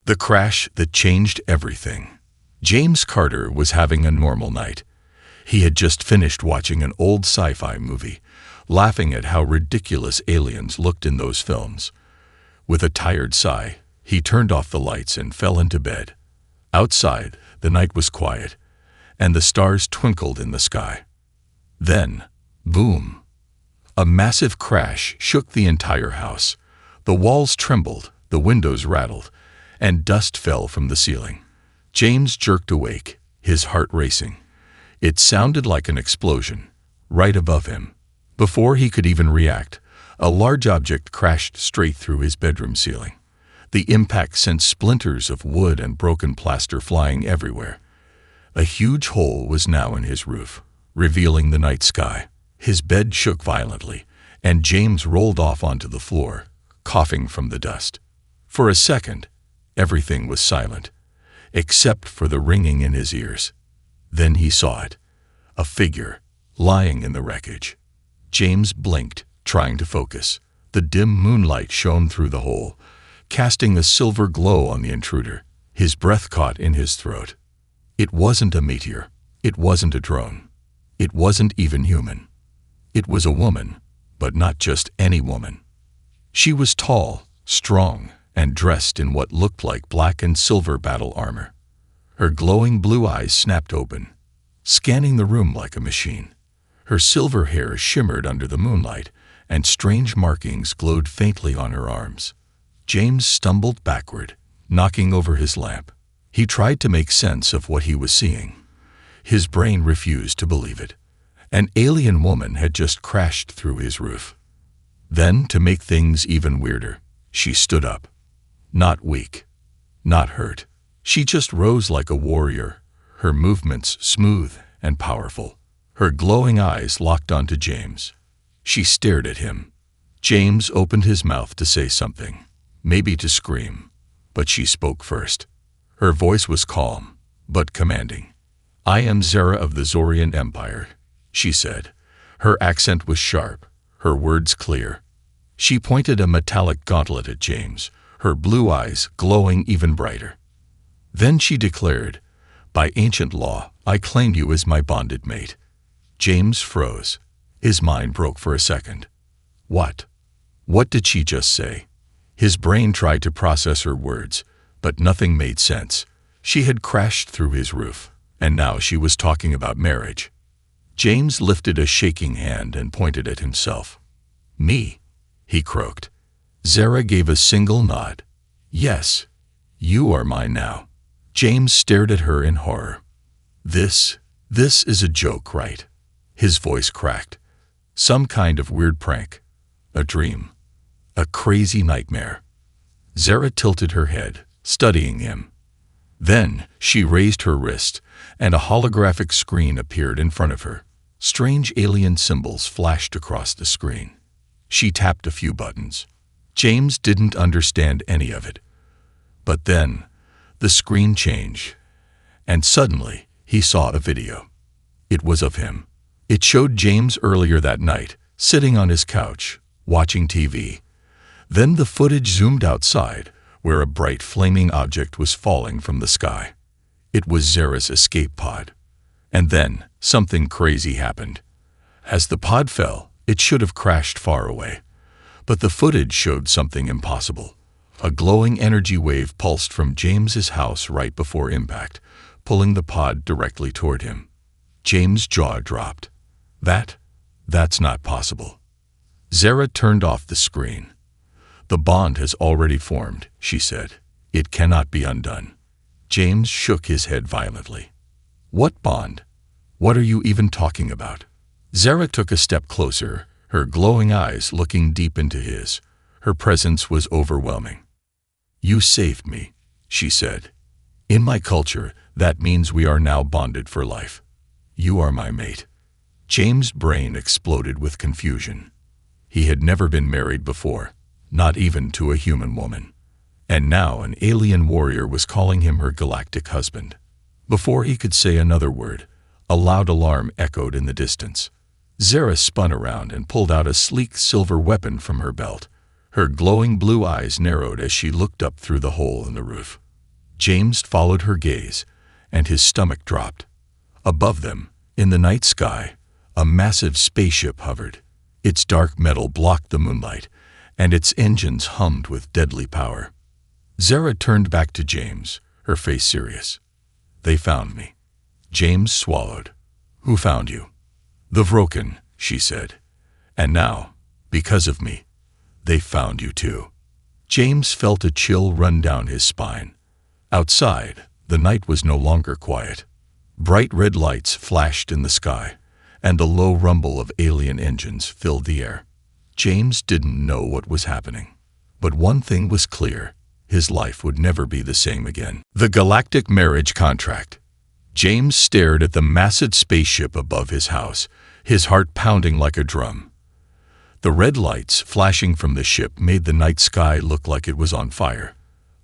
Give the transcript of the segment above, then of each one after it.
The crash that changed everything. James Carter was having a normal night. He had just finished watching an old sci-fi movie, laughing at how ridiculous aliens looked in those films. With a tired sigh, he turned off the lights and fell into bed. Outside, the night was quiet, and the stars twinkled in the sky. Then, boom! A massive crash shook the entire house. The walls trembled, the windows rattled, and dust fell from the ceiling. James jerked awake, his heart racing. It sounded like an explosion, right above him. Before he could even react, a large object crashed straight through his bedroom ceiling. The impact sent splinters of wood and broken plaster flying everywhere. A huge hole was now in his roof, revealing the night sky. His bed shook violently, and James rolled off onto the floor, coughing from the dust. For a second, everything was silent, except for the ringing in his ears. Then he saw it, a figure, lying in the wreckage. James blinked, trying to focus. The dim moonlight shone through the hole, casting a silver glow on the intruder. His breath caught in his throat. It wasn't a meteor. It wasn't a drone. It wasn't even human. It was a woman, but not just any woman. She was tall, strong, and dressed in what looked like black and silver battle armor. Her glowing blue eyes snapped open, scanning the room like a machine. Her silver hair shimmered under the moonlight, and strange markings glowed faintly on her arms. James stumbled backward, knocking over his lamp. He tried to make sense of what he was seeing. His brain refused to believe it. An alien woman had just crashed through his roof. Then, to make things even weirder, she stood up. Not weak, not hurt. She just rose like a warrior, her movements smooth and powerful. Her glowing eyes locked onto James. She stared at him. James opened his mouth to say something, maybe to scream, but she spoke first. Her voice was calm, but commanding. "I am Zara of the Zorian Empire," she said. Her accent was sharp, her words clear. She pointed a metallic gauntlet at James, her blue eyes glowing even brighter. Then she declared, "By ancient law, I claim you as my bonded mate." James froze. His mind broke for a second. What? What did she just say? His brain tried to process her words, but nothing made sense. She had crashed through his roof, and now she was talking about marriage. James lifted a shaking hand and pointed at himself. "Me?" he croaked. Zara gave a single nod. "Yes, you are mine now." James stared at her in horror. This is a joke, right?" His voice cracked. "Some kind of weird prank. A dream. A crazy nightmare." Zara tilted her head, studying him. Then she raised her wrist, and a holographic screen appeared in front of her. Strange alien symbols flashed across the screen. She tapped a few buttons. James didn't understand any of it. But then, the screen changed, and suddenly he saw a video. It was of him. It showed James earlier that night, sitting on his couch, watching TV. Then the footage zoomed outside, where a bright flaming object was falling from the sky. It was Zara's escape pod. And then, something crazy happened. As the pod fell, it should have crashed far away. But the footage showed something impossible. A glowing energy wave pulsed from James's house right before impact, pulling the pod directly toward him. James' jaw dropped. That's not possible. Zara turned off the screen. "The bond has already formed," she said. "It cannot be undone." James shook his head violently. "What bond? What are you even talking about?" Zara took a step closer, her glowing eyes looking deep into his. Her presence was overwhelming. "You saved me," she said. "In my culture, that means we are now bonded for life. You are my mate." James' brain exploded with confusion. He had never been married before, not even to a human woman. And now an alien warrior was calling him her galactic husband. Before he could say another word, a loud alarm echoed in the distance. Zara spun around and pulled out a sleek silver weapon from her belt. Her glowing blue eyes narrowed as she looked up through the hole in the roof. James followed her gaze, and his stomach dropped. Above them, in the night sky, a massive spaceship hovered. Its dark metal blocked the moonlight, and its engines hummed with deadly power. Zara turned back to James, her face serious. "They found me." James swallowed. "Who found you?" "The Vroken," she said. "And now, because of me, they found you too." James felt a chill run down his spine. Outside, the night was no longer quiet. Bright red lights flashed in the sky, and the low rumble of alien engines filled the air. James didn't know what was happening, but one thing was clear: his life would never be the same again. The galactic marriage contract. James stared at the massive spaceship above his house, his heart pounding like a drum. The red lights flashing from the ship made the night sky look like it was on fire.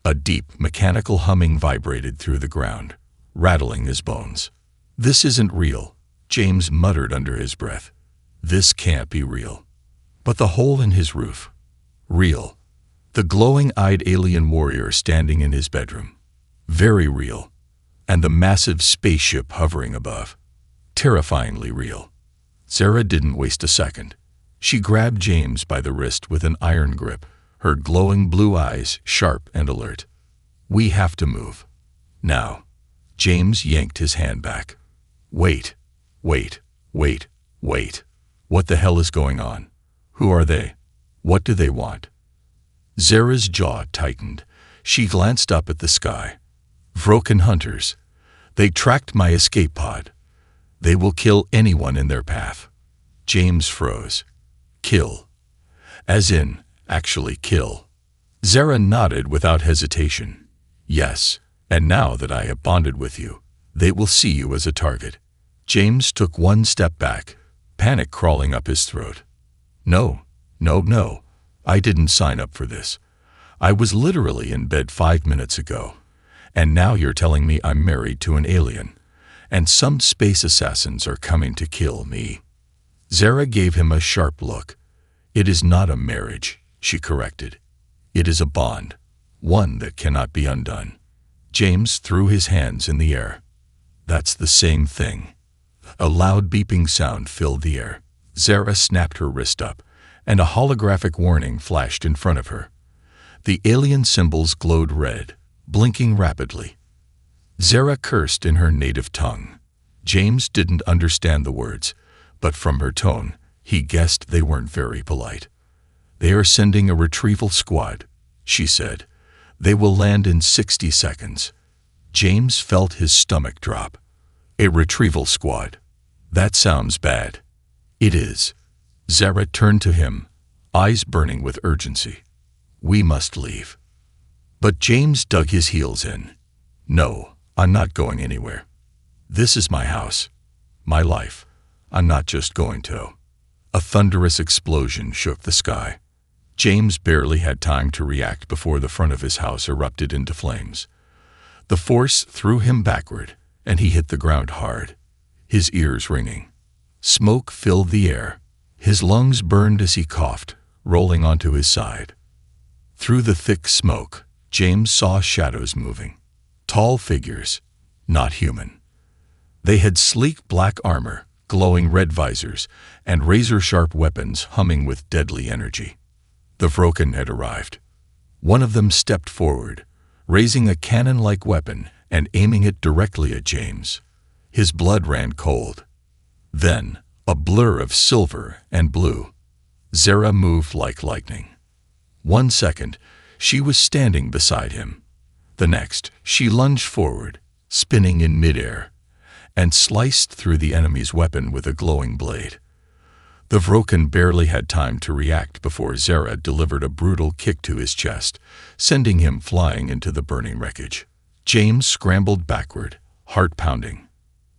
A deep, mechanical humming vibrated through the ground, rattling his bones. "This isn't real," James muttered under his breath. "This can't be real." But the hole in his roof. Real. The glowing-eyed alien warrior standing in his bedroom. Very real. And the massive spaceship hovering above. Terrifyingly real. Zara didn't waste a second. She grabbed James by the wrist with an iron grip, her glowing blue eyes sharp and alert. "We have to move. Now." James yanked his hand back. Wait. What the hell is going on? Who are they? What do they want?" Zara's jaw tightened. She glanced up at the sky. "Vroken hunters. They tracked my escape pod. They will kill anyone in their path." James froze. "Kill? As in, actually kill?" Zara nodded without hesitation. "Yes, and now that I have bonded with you, they will see you as a target." James took one step back, panic crawling up his throat. No, I didn't sign up for this. I was literally in bed 5 minutes ago, and now you're telling me I'm married to an alien, and some space assassins are coming to kill me." Zara gave him a sharp look. "It is not a marriage," she corrected. "It is a bond, one that cannot be undone." James threw his hands in the air. "That's the same thing." A loud beeping sound filled the air. Zara snapped her wrist up, and a holographic warning flashed in front of her. The alien symbols glowed red, blinking rapidly. Zara cursed in her native tongue. James didn't understand the words, but from her tone, he guessed they weren't very polite. "They are sending a retrieval squad," she said. "They will land in 60 seconds." James felt his stomach drop. "A retrieval squad? That sounds bad." "It is." Zara turned to him, eyes burning with urgency. "We must leave." But James dug his heels in. "No, I'm not going anywhere. This is my house, my life. I'm not just going to." A thunderous explosion shook the sky. James barely had time to react before the front of his house erupted into flames. The force threw him backward, and he hit the ground hard, his ears ringing. Smoke filled the air. His lungs burned as he coughed, rolling onto his side. Through the thick smoke, James saw shadows moving. Tall figures, not human. They had sleek black armor, glowing red visors, and razor-sharp weapons humming with deadly energy. The Vroken had arrived. One of them stepped forward, raising a cannon-like weapon and aiming it directly at James. His blood ran cold. Then, a blur of silver and blue. Zara moved like lightning. 1 second, she was standing beside him. The next, she lunged forward, spinning in midair, and sliced through the enemy's weapon with a glowing blade. The Vroken barely had time to react before Zara delivered a brutal kick to his chest, sending him flying into the burning wreckage. James scrambled backward, heart pounding.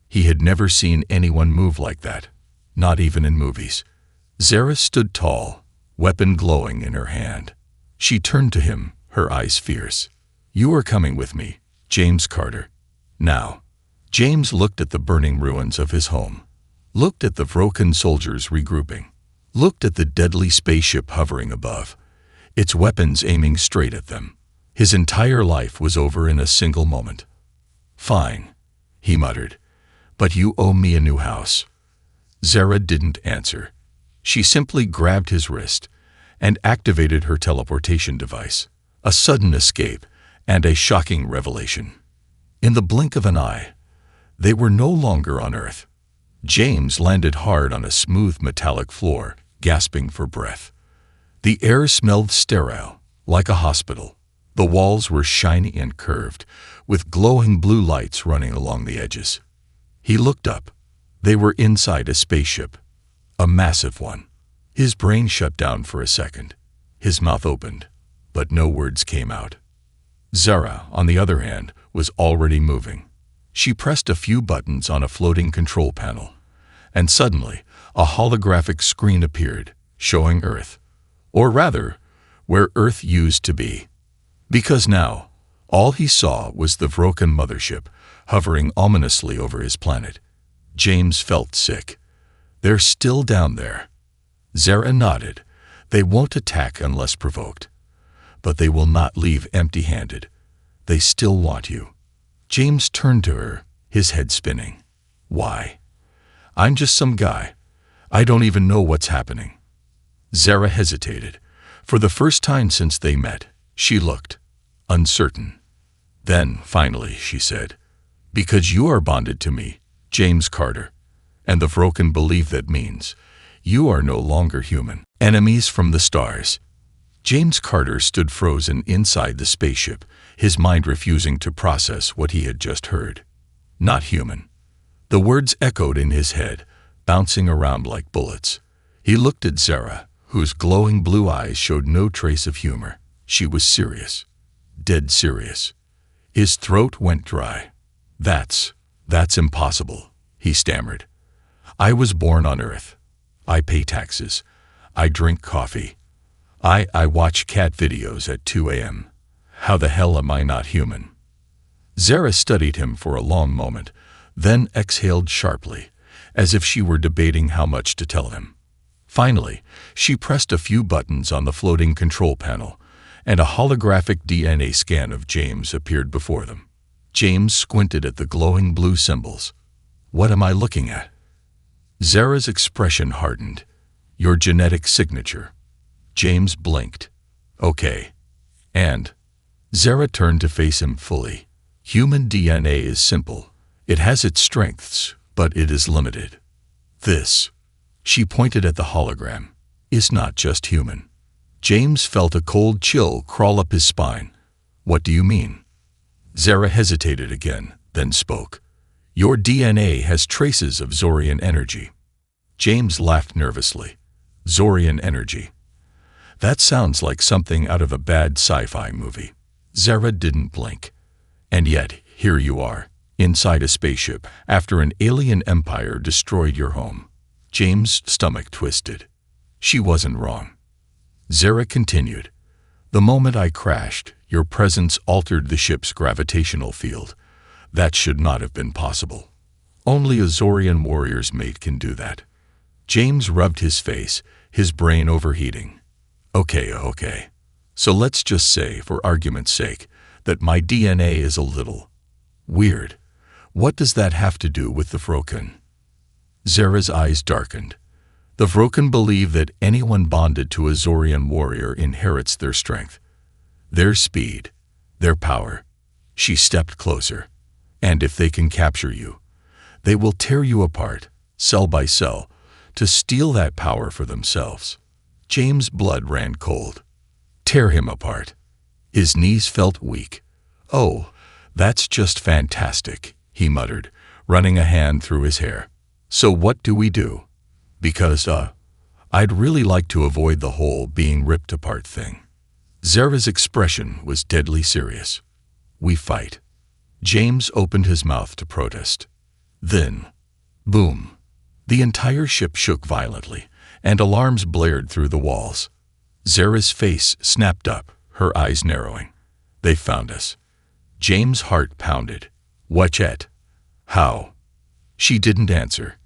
He had never seen anyone move like that, not even in movies. Zara stood tall, weapon glowing in her hand. She turned to him, her eyes fierce. "You are coming with me, James Carter. Now." James looked at the burning ruins of his home, looked at the Vroken soldiers regrouping, looked at the deadly spaceship hovering above, its weapons aiming straight at them. His entire life was over in a single moment. "Fine," he muttered, "but you owe me a new house." Zara didn't answer. She simply grabbed his wrist and activated her teleportation device. A sudden escape and a shocking revelation. In the blink of an eye, they were no longer on Earth. James landed hard on a smooth metallic floor, gasping for breath. The air smelled sterile, like a hospital. The walls were shiny and curved, with glowing blue lights running along the edges. He looked up. They were inside a spaceship, a massive one. His brain shut down for a second. His mouth opened, but no words came out. Zara, on the other hand, was already moving. She pressed a few buttons on a floating control panel, and suddenly a holographic screen appeared, showing Earth. Or rather, where Earth used to be. Because now, all he saw was the broken mothership hovering ominously over his planet. James felt sick. "They're still down there." Zara nodded. "They won't attack unless provoked. But they will not leave empty-handed. They still want you." James turned to her, his head spinning. "Why? I'm just some guy. I don't even know what's happening." Zara hesitated. For the first time since they met, she looked uncertain. Then, finally, she said, "Because you are bonded to me, James Carter, and the Vroken believe that means you are no longer human. Enemies from the stars." James Carter stood frozen inside the spaceship, his mind refusing to process what he had just heard. Not human. The words echoed in his head, bouncing around like bullets. He looked at Zara, whose glowing blue eyes showed no trace of humor. She was serious. Dead serious. His throat went dry. That's impossible," he stammered. "I was born on Earth. I pay taxes. I drink coffee. I watch cat videos at 2 a.m. How the hell am I not human?" Zara studied him for a long moment, then exhaled sharply, as if she were debating how much to tell him. Finally, she pressed a few buttons on the floating control panel, and a holographic DNA scan of James appeared before them. James squinted at the glowing blue symbols. "What am I looking at?" Zara's expression hardened. "Your genetic signature." James blinked. "Okay. And?" Zara turned to face him fully. "Human DNA is simple. It has its strengths, but it is limited. This," she pointed at the hologram, "is not just human." James felt a cold chill crawl up his spine. "What do you mean?" Zara hesitated again, then spoke. "Your DNA has traces of Zorian energy." James laughed nervously. "Zorian energy? That sounds like something out of a bad sci-fi movie." Zara didn't blink. "And yet, here you are, inside a spaceship, after an alien empire destroyed your home." James' stomach twisted. She wasn't wrong. Zara continued. "The moment I crashed, your presence altered the ship's gravitational field. That should not have been possible. Only a Zorian warrior's mate can do that." James rubbed his face, his brain overheating. Okay. So let's just say, for argument's sake, that my DNA is a little weird. What does that have to do with the Vroken?" Zara's eyes darkened. "The Vroken believe that anyone bonded to a Zorian warrior inherits their strength, their speed, their power." She stepped closer. "And if they can capture you, they will tear you apart, cell by cell, to steal that power for themselves." James' blood ran cold. Tear him apart. His knees felt weak. "Oh, that's just fantastic," he muttered, running a hand through his hair. "So what do we do? Because, I'd really like to avoid the whole being ripped apart thing." Zara's expression was deadly serious. "We fight." James opened his mouth to protest. Then, boom. The entire ship shook violently, and alarms blared through the walls. Zara's face snapped up, her eyes narrowing. "They found us." James' heart pounded. "What? How?" She didn't answer.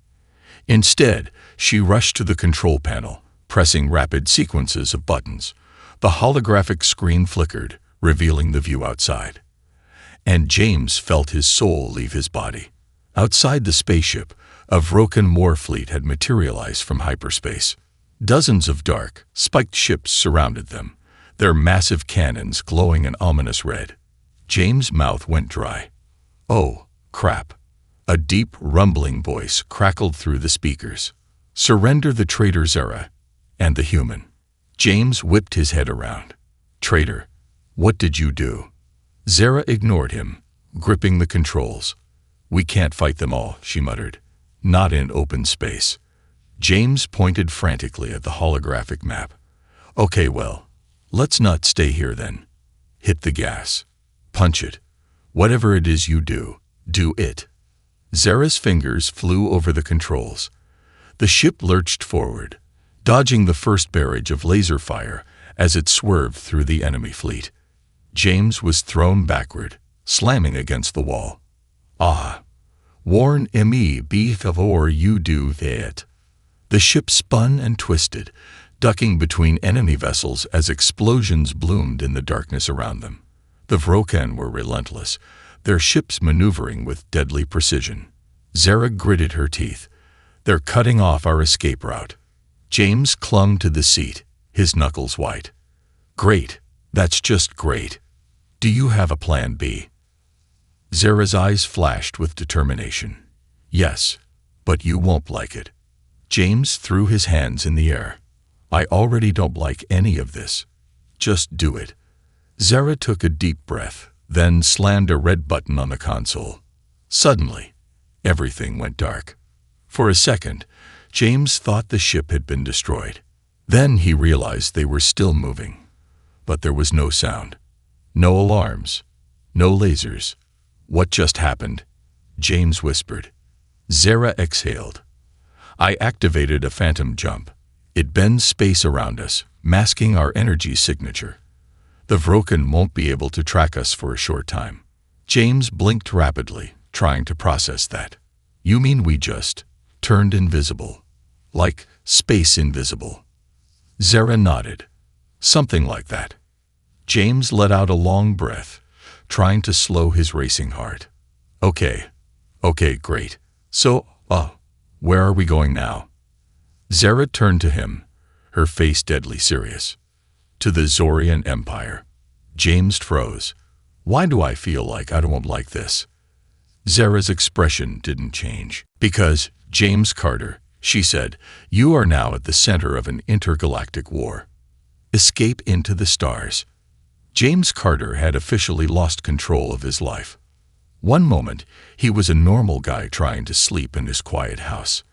Instead, she rushed to the control panel, pressing rapid sequences of buttons. The holographic screen flickered, revealing the view outside. And James felt his soul leave his body. Outside the spaceship, a Vrokan war fleet had materialized from hyperspace. Dozens of dark, spiked ships surrounded them, their massive cannons glowing an ominous red. James' mouth went dry. Oh, crap. A deep, rumbling voice crackled through the speakers. Surrender the traitor Zara and the human. James whipped his head around. Traitor, what did you do? Zara ignored him, gripping the controls. We can't fight them all, she muttered. Not in open space. James pointed frantically at the holographic map. Okay, well, let's not stay here then. Hit the gas. Punch it. Whatever it is you do, do it. Zara's fingers flew over the controls. The ship lurched forward, dodging the first barrage of laser fire as it swerved through the enemy fleet. James was thrown backward, slamming against the wall. Ah! Warn me before you do that. The ship spun and twisted, ducking between enemy vessels as explosions bloomed in the darkness around them. The Vrokan were relentless, their ships maneuvering with deadly precision. Zara gritted her teeth. They're cutting off our escape route. James clung to the seat, his knuckles white. Great. That's just great. Do you have a plan B? Zara's eyes flashed with determination. Yes, but you won't like it. James threw his hands in the air. I already don't like any of this. Just do it. Zara took a deep breath, then slammed a red button on the console. Suddenly, everything went dark. For a second, James thought the ship had been destroyed. Then he realized they were still moving. But there was no sound. No alarms. No lasers. What just happened? James whispered. Zara exhaled. I activated a phantom jump. It bends space around us, masking our energy signature. The Vrokan won't be able to track us for a short time. James blinked rapidly, trying to process that. You mean we just turned invisible? Like space invisible? Zara nodded. Something like that. James let out a long breath, trying to slow his racing heart. Okay, great. So, where are we going now? Zara turned to him, her face deadly serious. To the Zorian Empire. James froze. Why do I feel like I don't like this? Zara's expression didn't change. Because, James Carter, she said, you are now at the center of an intergalactic war. Escape into the stars. James Carter had officially lost control of his life. One moment, he was a normal guy trying to sleep in his quiet house.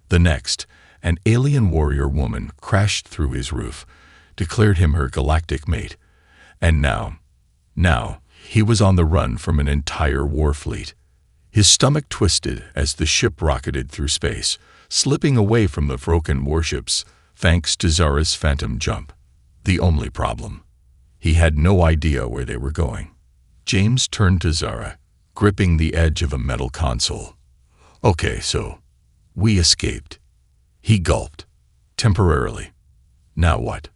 The next, an alien warrior woman crashed through his roof, declared him her galactic mate. And now, he was on the run from an entire war fleet. His stomach twisted as the ship rocketed through space, slipping away from the Vrokan warships thanks to Zara's phantom jump. The only problem. He had no idea where they were going. James turned to Zara, gripping the edge of a metal console. Okay, so we escaped. He gulped. Temporarily. Now what?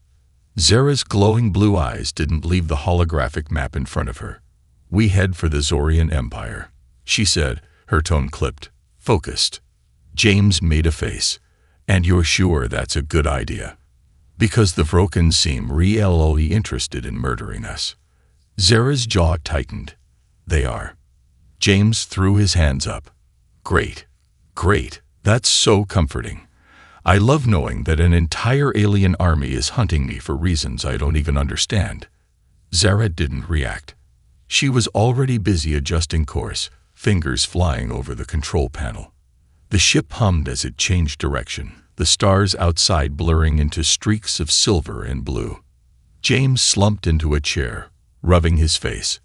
Zara's glowing blue eyes didn't leave the holographic map in front of her. We head for the Zorian Empire, she said, her tone clipped, focused. James made a face. And you're sure that's a good idea? Because the Vrokan seem really interested in murdering us. Zara's jaw tightened. They are. James threw his hands up. Great. That's so comforting. I love knowing that an entire alien army is hunting me for reasons I don't even understand. Zara didn't react. She was already busy adjusting course, fingers flying over the control panel. The ship hummed as it changed direction, the stars outside blurring into streaks of silver and blue. James slumped into a chair, rubbing his face.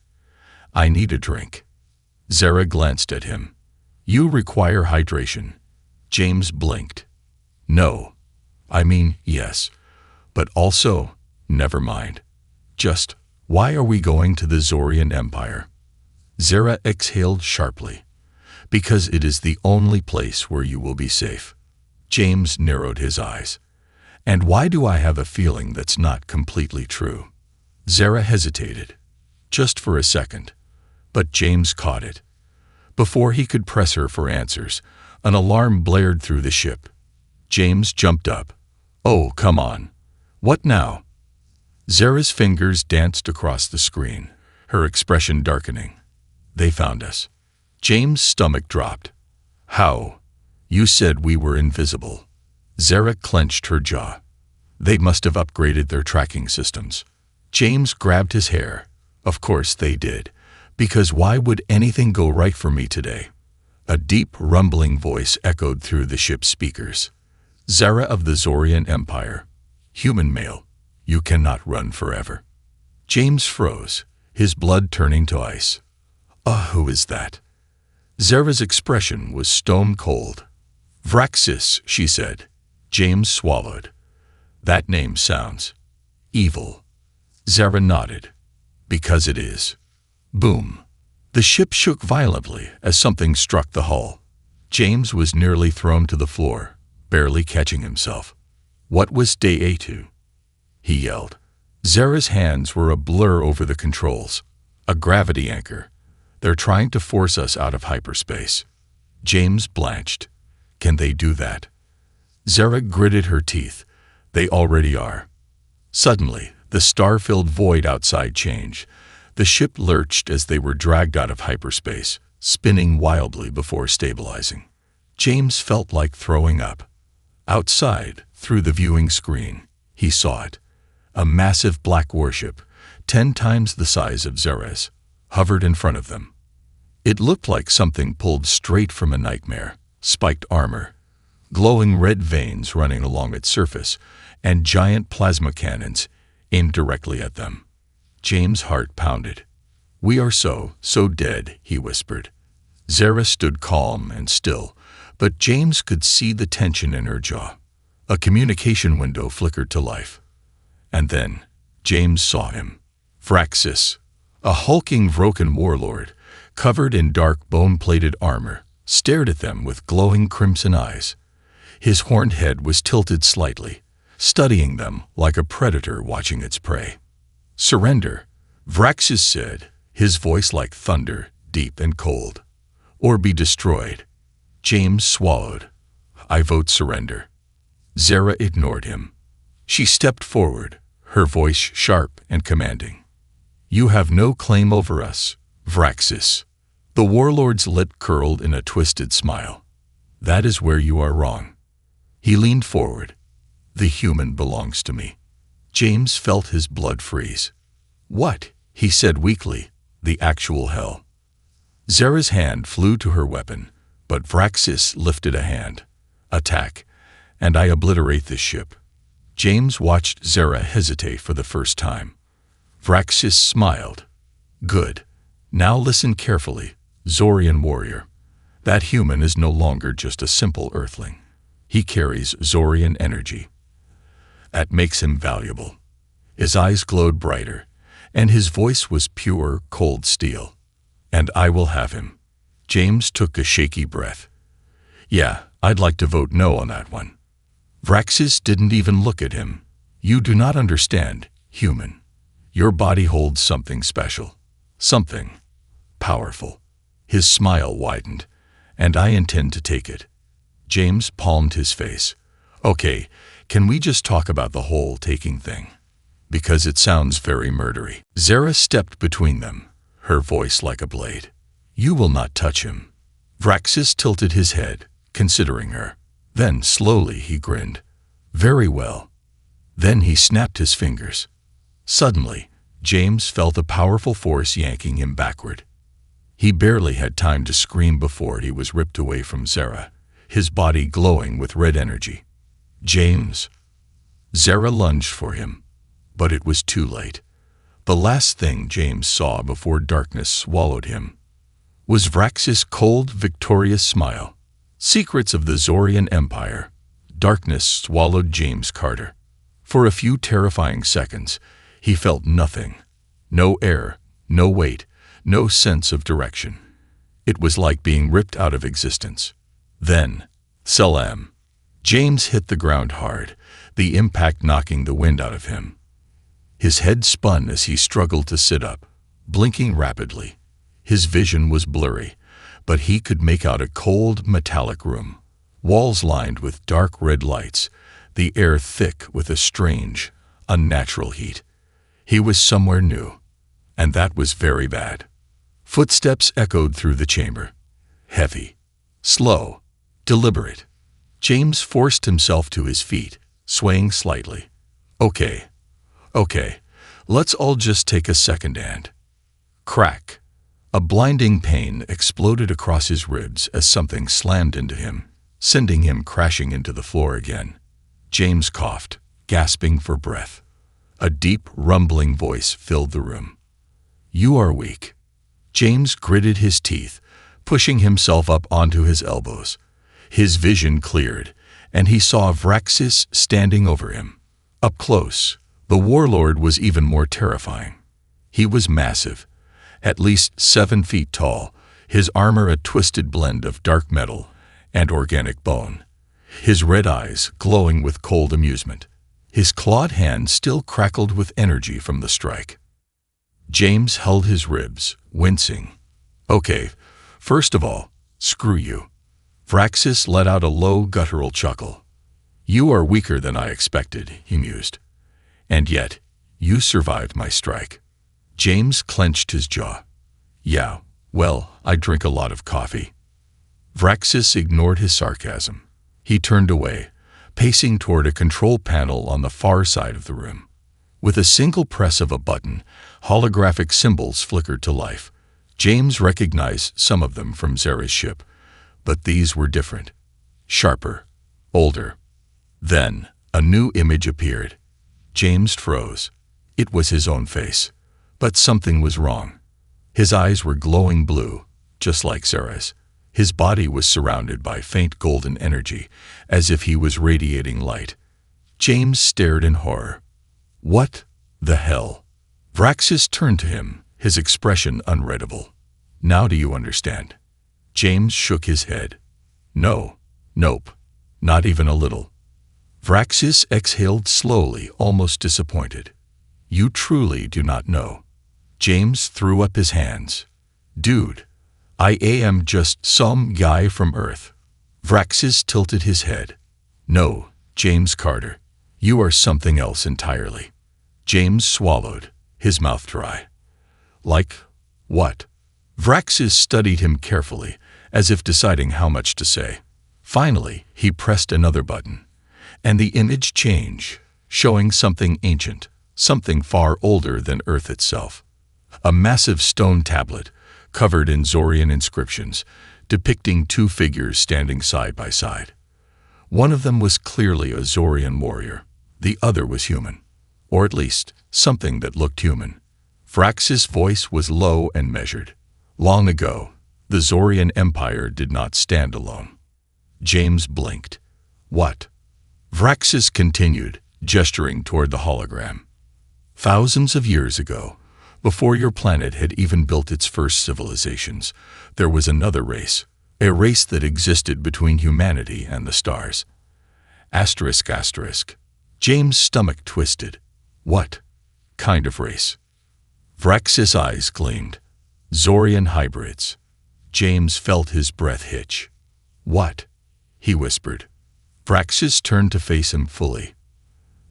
I need a drink. Zara glanced at him. You require hydration. James blinked. No. I mean, yes. But also, never mind. Just, why are we going to the Zorian Empire? Zara exhaled sharply. Because it is the only place where you will be safe. James narrowed his eyes. And why do I have a feeling that's not completely true? Zara hesitated, just for a second. But James caught it. Before he could press her for answers, an alarm blared through the ship. James jumped up. "Oh, come on. What now?" Zara's fingers danced across the screen, her expression darkening. "They found us." James' stomach dropped. "How? You said we were invisible." Zara clenched her jaw. "They must have upgraded their tracking systems." James grabbed his hair. "Of course they did. Because why would anything go right for me today?" A deep, rumbling voice echoed through the ship's speakers. "Zara of the Zorian Empire. Human male. You cannot run forever." James froze, his blood turning to ice. Who is that?" Zara's expression was stone cold. "Vraxis," she said. James swallowed. "That name sounds evil." Zara nodded. "Because it is." Boom. The ship shook violently as something struck the hull. James was nearly thrown to the floor, barely catching himself. "What was Day A2?" he yelled. Zara's hands were a blur over the controls. "A gravity anchor. They're trying to force us out of hyperspace." James blanched. "Can they do that?" Zara gritted her teeth. "They already are." Suddenly, the star-filled void outside changed. The ship lurched as they were dragged out of hyperspace, spinning wildly before stabilizing. James felt like throwing up. Outside, through the viewing screen, he saw it. A massive black warship, 10 times the size of Zara's, hovered in front of them. It looked like something pulled straight from a nightmare. Spiked armor, glowing red veins running along its surface, and giant plasma cannons aimed directly at them. James' heart pounded. "We are so dead," he whispered. Zara stood calm and still, but James could see the tension in her jaw. A communication window flickered to life. And then, James saw him. Vraxis, a hulking Vroken warlord, covered in dark bone-plated armor, stared at them with glowing crimson eyes. His horned head was tilted slightly, studying them like a predator watching its prey. "Surrender," Vraxis said, his voice like thunder, deep and cold. "Or be destroyed." James swallowed. "I vote surrender." Zara ignored him. She stepped forward, her voice sharp and commanding. "You have no claim over us, Vraxis." The warlord's lip curled in a twisted smile. "That is where you are wrong." He leaned forward. "The human belongs to me." James felt his blood freeze. "What?" he said weakly. "The actual hell." Zara's hand flew to her weapon, but Vraxis lifted a hand. "Attack, and I obliterate this ship." James watched Zara hesitate for the first time. Vraxis smiled. "Good. Now listen carefully, Zorian warrior. That human is no longer just a simple earthling. He carries Zorian energy. That makes him valuable." His eyes glowed brighter, and his voice was pure, cold steel. "And I will have him." James took a shaky breath. "Yeah, I'd like to vote no on that one." Vraxis didn't even look at him. "You do not understand, human. Your body holds something special. Something powerful." His smile widened. "And I intend to take it." James palmed his face. "Okay, can we just talk about the whole taking thing? Because it sounds very murdery." Zara stepped between them, her voice like a blade. "You will not touch him." Vraxis tilted his head, considering her. Then, slowly, he grinned. "Very well." Then he snapped his fingers. Suddenly, James felt a powerful force yanking him backward. He barely had time to scream before he was ripped away from Zara, his body glowing with red energy. "James!" Zara lunged for him, but it was too late. The last thing James saw before darkness swallowed him was Vraxis' cold, victorious smile. Secrets of the Zorian Empire. Darkness swallowed James Carter. For a few terrifying seconds, he felt nothing. No air, no weight, no sense of direction. It was like being ripped out of existence. Then, Salam. James hit the ground hard, the impact knocking the wind out of him. His head spun as he struggled to sit up, blinking rapidly. His vision was blurry, but he could make out a cold, metallic room. Walls lined with dark red lights, the air thick with a strange, unnatural heat. He was somewhere new, and that was very bad. Footsteps echoed through the chamber. Heavy, slow, deliberate. James forced himself to his feet, swaying slightly. Okay, let's all just take a second and... Crack! A blinding pain exploded across his ribs as something slammed into him, sending him crashing into the floor again. James coughed, gasping for breath. A deep, rumbling voice filled the room. "You are weak." James gritted his teeth, pushing himself up onto his elbows. His vision cleared, and he saw Vraxis standing over him. Up close, the warlord was even more terrifying. He was massive, at least 7 feet tall, his armor a twisted blend of dark metal and organic bone, his red eyes glowing with cold amusement. His clawed hand still crackled with energy from the strike. James held his ribs, wincing. "Okay, first of all, screw you." Vraxis let out a low, guttural chuckle. "You are weaker than I expected," he mused. "And yet, you survived my strike." James clenched his jaw. "Yeah, well, I drink a lot of coffee." Vraxis ignored his sarcasm. He turned away, pacing toward a control panel on the far side of the room. With a single press of a button, holographic symbols flickered to life. James recognized some of them from Zara's ship, but these were different. Sharper, older. Then, a new image appeared. James froze. It was his own face. But something was wrong. His eyes were glowing blue, just like Zara's. His body was surrounded by faint golden energy, as if he was radiating light. James stared in horror. "What the hell?" Vraxis turned to him, his expression unreadable. "Now do you understand?" James shook his head. Nope, not even a little." Vraxis exhaled slowly, almost disappointed. "You truly do not know." James threw up his hands. "Dude, I am just some guy from Earth." Vraxis tilted his head. "No, James Carter, you are something else entirely." James swallowed, his mouth dry. "Like what?" Vraxis studied him carefully, as if deciding how much to say. Finally, he pressed another button, and the image changed, showing something ancient, something far older than Earth itself. A massive stone tablet, covered in Zorian inscriptions, depicting 2 figures standing side by side. One of them was clearly a Zorian warrior. The other was human, or at least something that looked human. Vraxis' voice was low and measured. Long ago, the Zorian Empire did not stand alone. James blinked. "What?" Vraxis continued, gesturing toward the hologram. "Thousands of years ago, before your planet had even built its first civilizations, there was another race, a race that existed between humanity and the stars." ***. James' stomach twisted. "What kind of race?" Vraxis' eyes gleamed. "Zorian hybrids." James felt his breath hitch. "What?" he whispered. Vraxis turned to face him fully.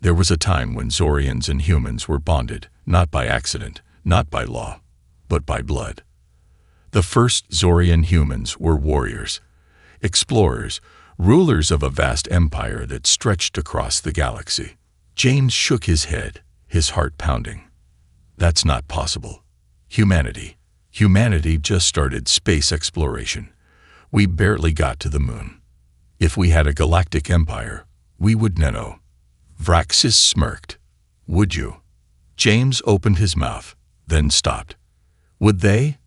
"There was a time when Zorians and humans were bonded, not by accident, not by law, but by blood. The first Zorian humans were warriors, explorers, rulers of a vast empire that stretched across the galaxy." James shook his head, his heart pounding. "That's not possible. Humanity just started space exploration. We barely got to the moon. If we had a galactic empire, we would know." Vraxis smirked. "Would you?" James opened his mouth, then stopped. Would they?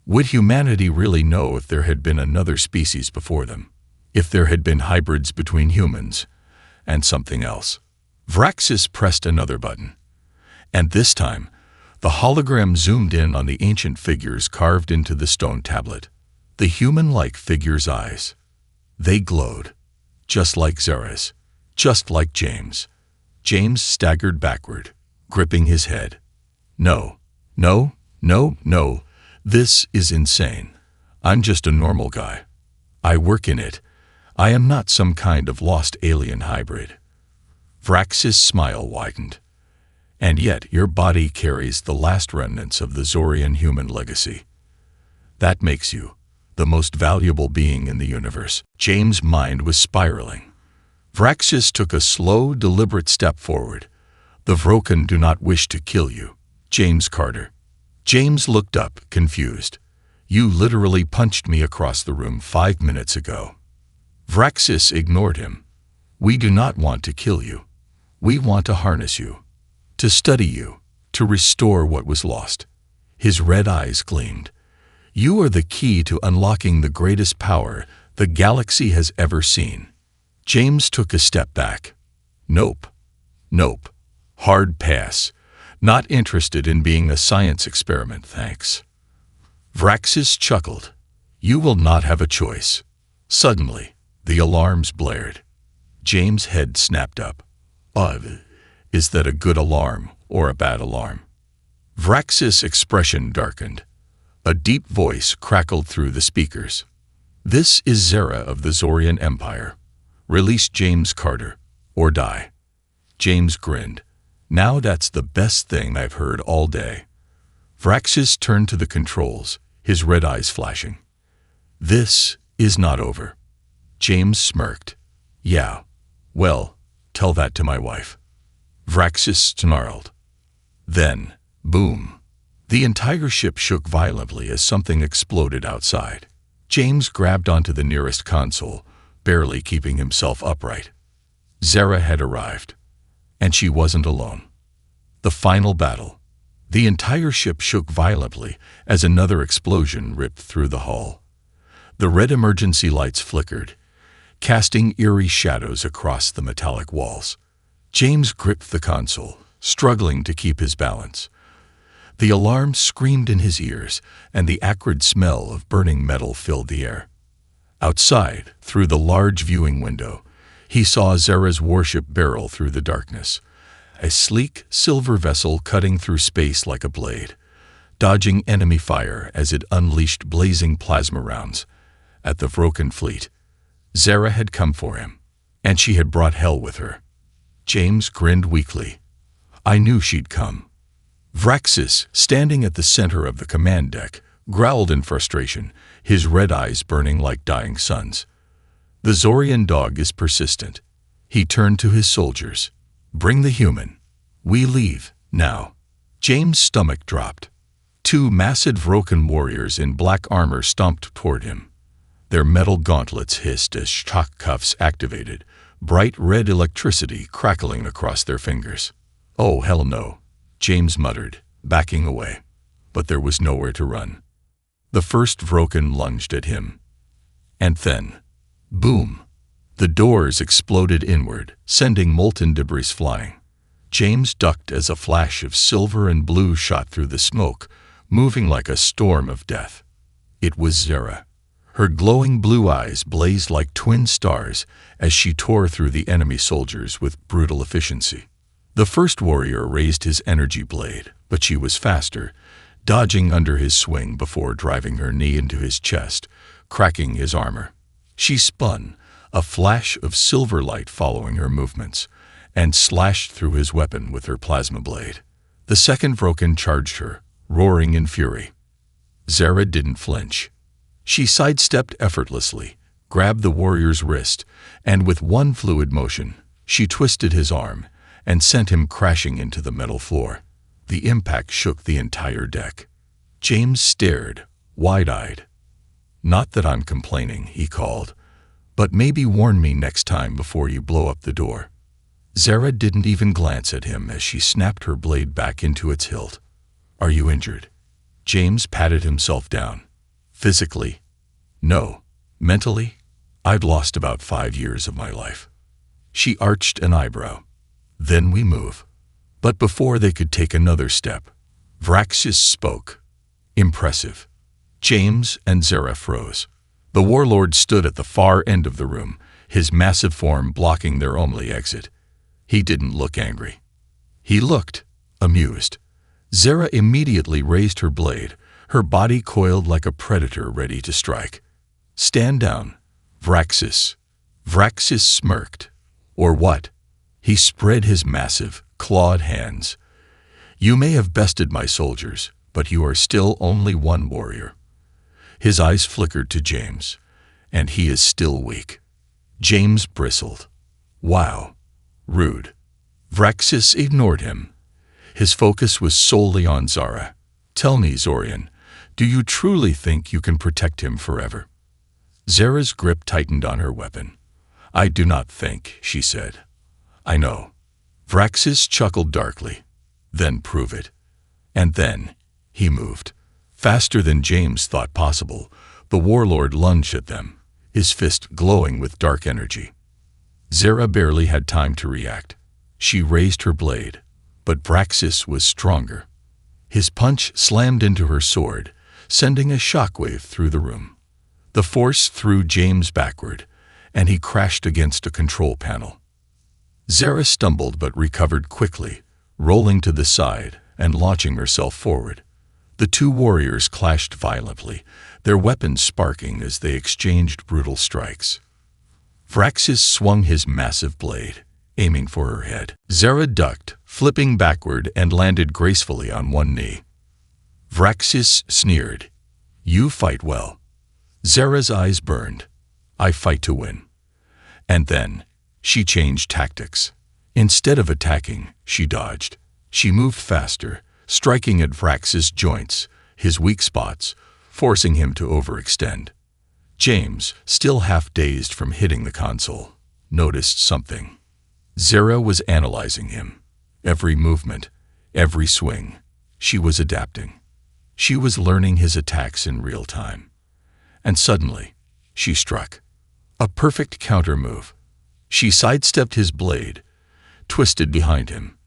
Would humanity really know if there had been another species before them? If there had been hybrids between humans and something else? Vraxis pressed another button, and this time, the hologram zoomed in on the ancient figures carved into the stone tablet. The human-like figures' eyes. They glowed, just like Zara's, just like James. James staggered backward, gripping his head. No, No, this is insane. I'm just a normal guy. I work in it. I am not some kind of lost alien hybrid. Vrax's smile widened. And yet your body carries the last remnants of the Zorian human legacy. That makes you the most valuable being in the universe. James' mind was spiraling. Vraxis took a slow, deliberate step forward. The Vroken do not wish to kill you, James Carter. James looked up, confused. You literally punched me across the room 5 minutes ago. Vraxis ignored him. We do not want to kill you. We want to harness you, to study you, to restore what was lost. His red eyes gleamed. You are the key to unlocking the greatest power the galaxy has ever seen. James took a step back. Nope. Hard pass. Not interested in being a science experiment, thanks. Vraxis chuckled. You will not have a choice. Suddenly, the alarms blared. James' head snapped up. Is that a good alarm or a bad alarm? Vraxis' expression darkened. A deep voice crackled through the speakers. This is Zera of the Zorian Empire. Release James Carter, or die. James grinned. Now that's the best thing I've heard all day. Vraxis turned to the controls, his red eyes flashing. This is not over. James smirked. Yeah, well, tell that to my wife. Vraxis snarled. Then, boom. The entire ship shook violently as something exploded outside. James grabbed onto the nearest console, barely keeping himself upright. Zera had arrived. And she wasn't alone. The final battle. The entire ship shook violently as another explosion ripped through the hull. The red emergency lights flickered, casting eerie shadows across the metallic walls. James gripped the console, struggling to keep his balance. The alarm screamed in his ears, and the acrid smell of burning metal filled the air. Outside, through the large viewing window, he saw Zera's warship barrel through the darkness, a sleek, silver vessel cutting through space like a blade, dodging enemy fire as it unleashed blazing plasma rounds at the Vroken fleet. Zera had come for him, and she had brought hell with her. James grinned weakly. I knew she'd come. Vraxis, standing at the center of the command deck, growled in frustration, his red eyes burning like dying suns. The Zorian dog is persistent. He turned to his soldiers. Bring the human. We leave, now. James' stomach dropped. 2 massive Vroken warriors in black armor stomped toward him. Their metal gauntlets hissed as shock cuffs activated, bright red electricity crackling across their fingers. Oh, hell no, James muttered, backing away. But there was nowhere to run. The first Vroken lunged at him. And then, boom! The doors exploded inward, sending molten debris flying. James ducked as a flash of silver and blue shot through the smoke, moving like a storm of death. It was Zera. Her glowing blue eyes blazed like twin stars as she tore through the enemy soldiers with brutal efficiency. The first warrior raised his energy blade, but she was faster, dodging under his swing before driving her knee into his chest, cracking his armor. She spun, a flash of silver light following her movements, and slashed through his weapon with her plasma blade. The second Vroken charged her, roaring in fury. Zera didn't flinch. She sidestepped effortlessly, grabbed the warrior's wrist, and with one fluid motion, she twisted his arm and sent him crashing into the metal floor. The impact shook the entire deck. James stared, wide-eyed. Not that I'm complaining, he called, but maybe warn me next time before you blow up the door. Zera didn't even glance at him as she snapped her blade back into its hilt. Are you injured? James patted himself down. Physically? No. Mentally? I'd lost about 5 years of my life. She arched an eyebrow. Then we move. But before they could take another step, Vraxis spoke. Impressive. James and Zera froze. The warlord stood at the far end of the room, his massive form blocking their only exit. He didn't look angry. He looked amused. Zara immediately raised her blade, her body coiled like a predator ready to strike. "Stand down, Vraxis." Vraxis smirked. "Or what?" He spread his massive, clawed hands. "You may have bested my soldiers, but you are still only one warrior." His eyes flickered to James. "And he is still weak." James bristled. "Wow. Rude." Vraxis ignored him. His focus was solely on Zara. "Tell me, Zorian, do you truly think you can protect him forever?" Zara's grip tightened on her weapon. "I do not think," she said. "I know." Vraxis chuckled darkly. "Then prove it." And then he moved. Faster than James thought possible, the warlord lunged at them, his fist glowing with dark energy. Zara barely had time to react. She raised her blade, but Vraxis was stronger. His punch slammed into her sword, sending a shockwave through the room. The force threw James backward, and he crashed against a control panel. Zara stumbled but recovered quickly, rolling to the side and launching herself forward. The two warriors clashed violently, their weapons sparking as they exchanged brutal strikes. Vraxis swung his massive blade, aiming for her head. Zara ducked, flipping backward, and landed gracefully on one knee. Vraxis sneered. "You fight well." Zara's eyes burned. "I fight to win." And then she changed tactics. Instead of attacking, she dodged. She moved faster, striking at Vraxis' joints, his weak spots, forcing him to overextend. James, still half dazed from hitting the console, noticed something. Zara was analyzing him. Every movement, every swing. She was adapting. She was learning his attacks in real time. And suddenly, she struck. A perfect counter move. She sidestepped his blade, twisted behind him,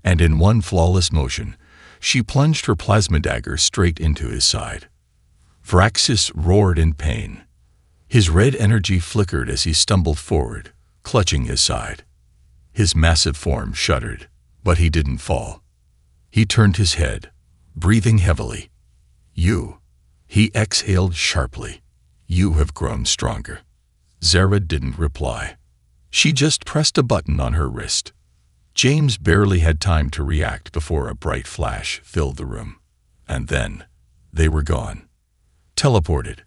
and in one flawless motion, she plunged her plasma dagger straight into his side. Vraxis roared in pain. His red energy flickered as he stumbled forward, clutching his side. His massive form shuddered, but he didn't fall. He turned his head, breathing heavily. "You." He exhaled sharply. "You have grown stronger." Zara didn't reply. She just pressed a button on her wrist. James barely had time to react before a bright flash filled the room. And then, they were gone. Teleported.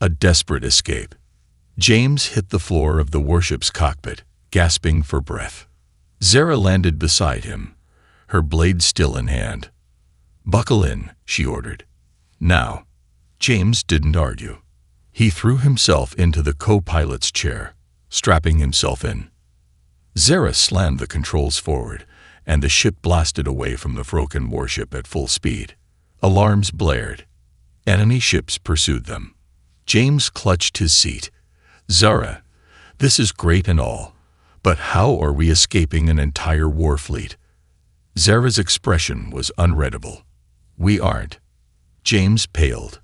A desperate escape. James hit the floor of the warship's cockpit, gasping for breath. Zara landed beside him, her blade still in hand. "Buckle in," she ordered. "Now." James didn't argue. He threw himself into the co-pilot's chair, strapping himself in. Zara slammed the controls forward, and the ship blasted away from the Vroken warship at full speed. Alarms blared. Enemy ships pursued them. James clutched his seat. "Zara, this is great and all, but how are we escaping an entire war fleet?" Zara's expression was unreadable. "We aren't." James paled.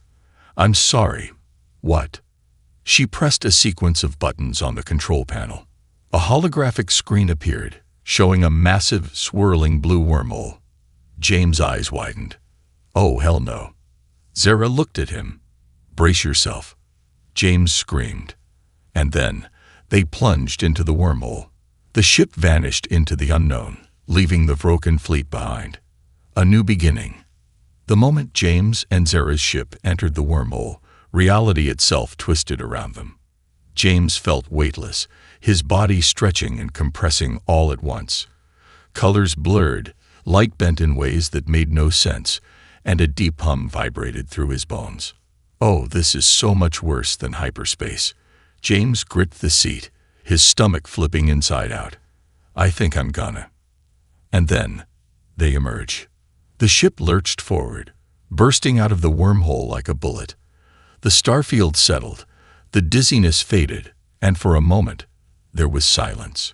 "I'm sorry. What?" She pressed a sequence of buttons on the control panel. A holographic screen appeared, showing a massive, swirling blue wormhole. James' eyes widened. "Oh, hell no." Zara looked at him. "Brace yourself." James screamed. And then, they plunged into the wormhole. The ship vanished into the unknown, leaving the Vroken fleet behind. A new beginning. The moment James and Zara's ship entered the wormhole, reality itself twisted around them. James felt weightless, his body stretching and compressing all at once. Colors blurred, light bent in ways that made no sense, and a deep hum vibrated through his bones. "Oh, this is so much worse than hyperspace." James gripped the seat, his stomach flipping inside out. "I think I'm gonna." And then, they emerge. The ship lurched forward, bursting out of the wormhole like a bullet. The starfield settled, the dizziness faded, and for a moment, there was silence.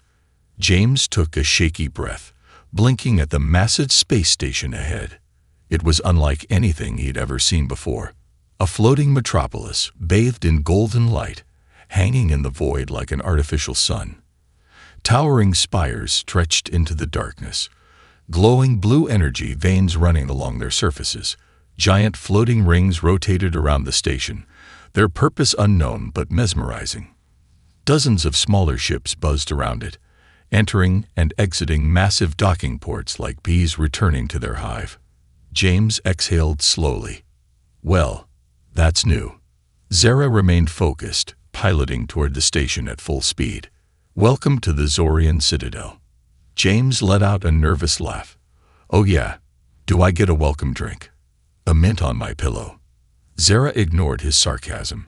James took a shaky breath, blinking at the massive space station ahead. It was unlike anything he'd ever seen before. A floating metropolis, bathed in golden light, hanging in the void like an artificial sun. Towering spires stretched into the darkness, glowing blue energy veins running along their surfaces. Giant floating rings rotated around the station, their purpose unknown but mesmerizing. Dozens of smaller ships buzzed around it, entering and exiting massive docking ports like bees returning to their hive. James exhaled slowly. Well, that's new. Zara remained focused, piloting toward the station at full speed. Welcome to the Zorian Citadel. James let out a nervous laugh. Oh yeah, do I get a welcome drink? A mint on my pillow. Zara ignored his sarcasm,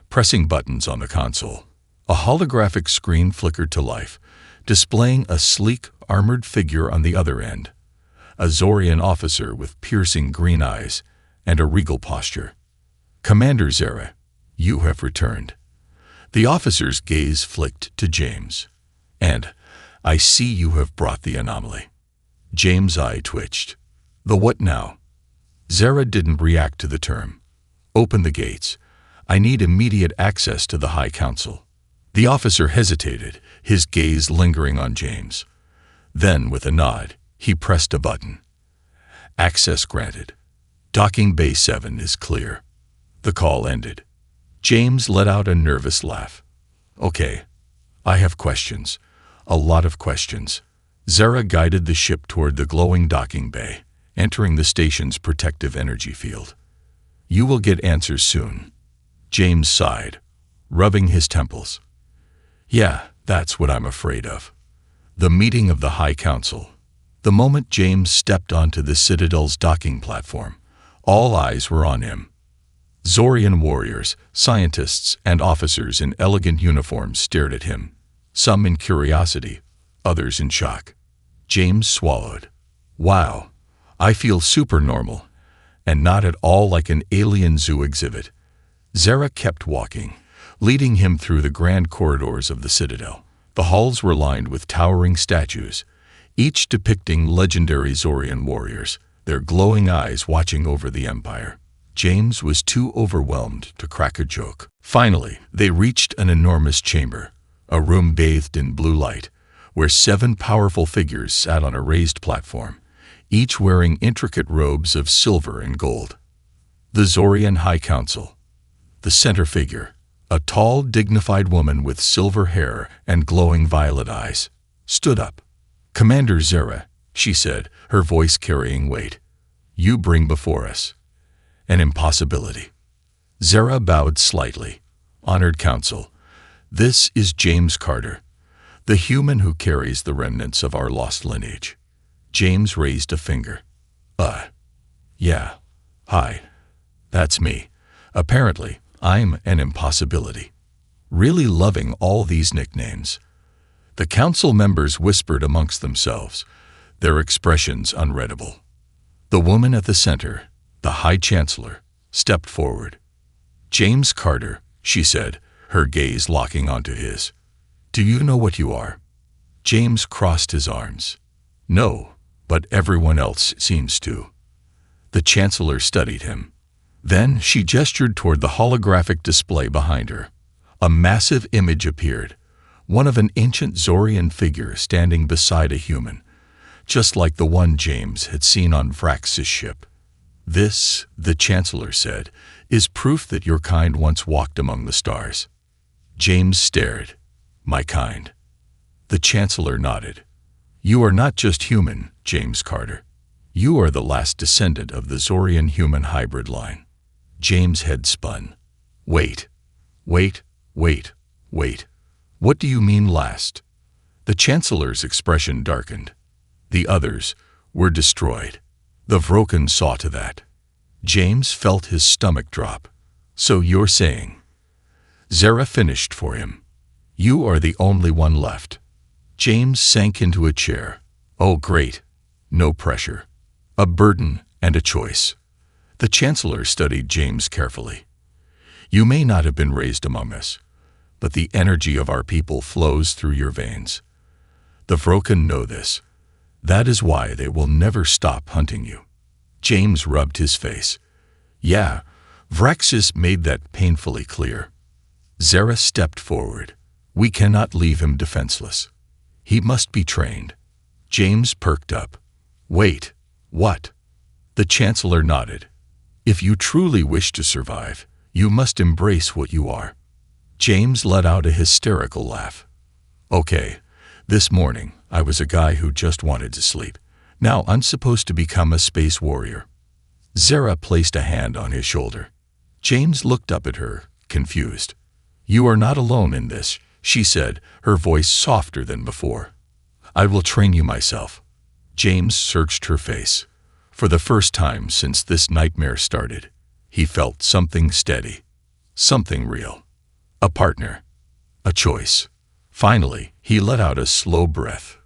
pressing buttons on the console. A holographic screen flickered to life, displaying a sleek, armored figure on the other end. A Zorian officer with piercing green eyes and a regal posture. Commander Zara, you have returned. The officer's gaze flicked to James. And I see you have brought the anomaly. James' eye twitched. The what now? Zara didn't react to the term. Open the gates. I need immediate access to the High Council. The officer hesitated, his gaze lingering on James. Then, with a nod, he pressed a button. Access granted. Docking Bay 7 is clear. The call ended. James let out a nervous laugh. Okay, I have questions. A lot of questions. Zara guided the ship toward the glowing docking bay, entering the station's protective energy field. You will get answers soon. James sighed, rubbing his temples. Yeah, that's what I'm afraid of. The meeting of the High Council. The moment James stepped onto the Citadel's docking platform, all eyes were on him. Zorian warriors, scientists, and officers in elegant uniforms stared at him, some in curiosity, others in shock. James swallowed. Wow, I feel supernormal, and not at all like an alien zoo exhibit. Zara kept walking, leading him through the grand corridors of the Citadel. The halls were lined with towering statues, each depicting legendary Zorian warriors, their glowing eyes watching over the Empire. James was too overwhelmed to crack a joke. Finally, they reached an enormous chamber, a room bathed in blue light, where 7 powerful figures sat on a raised platform, each wearing intricate robes of silver and gold. The Zorian High Council. The center figure, a tall, dignified woman with silver hair and glowing violet eyes, stood up. Commander Zara, she said, her voice carrying weight. You bring before us an impossibility. Zara bowed slightly. Honored Council, this is James Carter, the human who carries the remnants of our lost lineage. James raised a finger. Yeah. Hi. That's me. Apparently, I'm an impossibility. Really loving all these nicknames. The council members whispered amongst themselves, their expressions unreadable. The woman at the center, the High Chancellor, stepped forward. James Carter, she said, her gaze locking onto his. Do you know what you are? James crossed his arms. No, but everyone else seems to. The Chancellor studied him. Then she gestured toward the holographic display behind her. A massive image appeared, one of an ancient Zorian figure standing beside a human, just like the one James had seen on Vrax's ship. This, the Chancellor said, is proof that your kind once walked among the stars. James stared. My kind. The Chancellor nodded. You are not just human, James Carter. You are the last descendant of the Zorian human hybrid line. James' head spun. Wait. What do you mean last? The Chancellor's expression darkened. The others were destroyed. The Vroken saw to that. James felt his stomach drop. So you're saying? Zara finished for him. You are the only one left. James sank into a chair. Oh, great. No pressure. A burden and a choice. The Chancellor studied James carefully. You may not have been raised among us, but the energy of our people flows through your veins. The Vroken know this. That is why they will never stop hunting you. James rubbed his face. Yeah, Vraxis made that painfully clear. Zara stepped forward. We cannot leave him defenseless. He must be trained. James perked up. Wait, what? The Chancellor nodded. If you truly wish to survive, you must embrace what you are. James let out a hysterical laugh. Okay, this morning I was a guy who just wanted to sleep. Now I'm supposed to become a space warrior. Zara placed a hand on his shoulder. James looked up at her, confused. You are not alone in this, she said, her voice softer than before. I will train you myself. James searched her face. For the first time since this nightmare started, he felt something steady, something real. A partner, a choice. Finally, he let out a slow breath.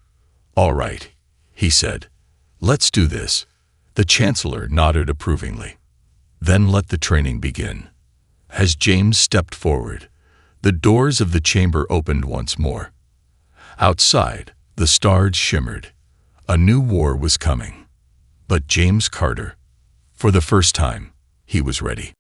All right, he said. Let's do this. The Chancellor nodded approvingly. Then let the training begin. As James stepped forward, the doors of the chamber opened once more. Outside, the stars shimmered. A new war was coming. But James Carter, for the first time, he was ready.